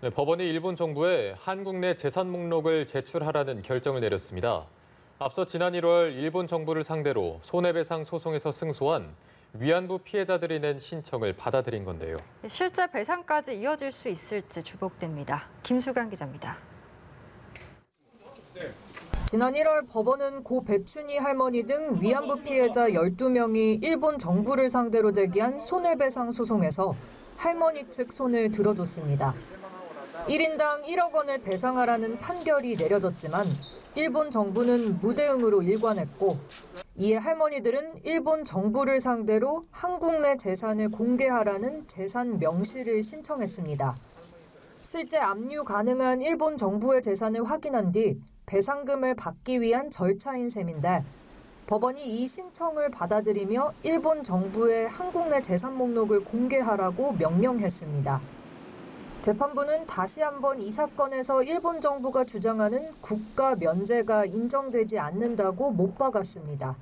네, 법원이 일본 정부에 한국 내 재산 목록을 제출하라는 결정을 내렸습니다. 앞서 지난 1월 일본 정부를 상대로 손해배상 소송에서 승소한 위안부 피해자들이 낸 신청을 받아들인 건데요. 실제 배상까지 이어질 수 있을지 주목됩니다. 김수강 기자입니다. 지난 1월 법원은 고 배춘희 할머니 등 위안부 피해자 12명이 일본 정부를 상대로 제기한 손해배상 소송에서 할머니 측 손을 들어줬습니다. 1인당 1억 원을 배상하라는 판결이 내려졌지만 일본 정부는 무대응으로 일관했고, 이에 할머니들은 일본 정부를 상대로 한국 내 재산을 공개하라는 재산 명시를 신청했습니다. 실제 압류 가능한 일본 정부의 재산을 확인한 뒤 배상금을 받기 위한 절차인 셈인데, 법원이 이 신청을 받아들이며 일본 정부의 한국 내 재산 목록을 공개하라고 명령했습니다. 재판부는 다시 한번 이 사건에서 일본 정부가 주장하는 국가 면제가 인정되지 않는다고 못 박았습니다.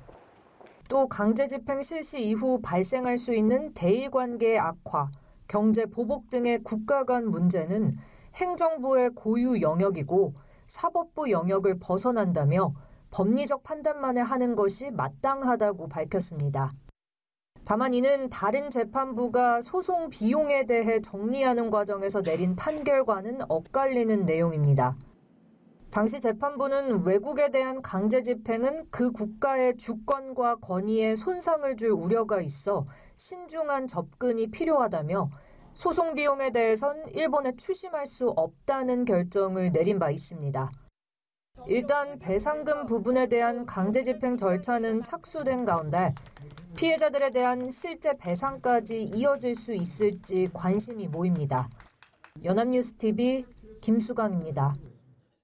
또 강제 집행 실시 이후 발생할 수 있는 대의관계의 악화, 경제 보복 등의 국가 간 문제는 행정부의 고유 영역이고 사법부 영역을 벗어난다며 법리적 판단만을 하는 것이 마땅하다고 밝혔습니다. 다만 이는 다른 재판부가 소송 비용에 대해 정리하는 과정에서 내린 판결과는 엇갈리는 내용입니다. 당시 재판부는 외국에 대한 강제 집행은 그 국가의 주권과 권위에 손상을 줄 우려가 있어 신중한 접근이 필요하다며 소송 비용에 대해선 일본에 추심할 수 없다는 결정을 내린 바 있습니다. 일단 배상금 부분에 대한 강제 집행 절차는 착수된 가운데 피해자들에 대한 실제 배상까지 이어질 수 있을지 관심이 모입니다. 연합뉴스TV 김수강입니다.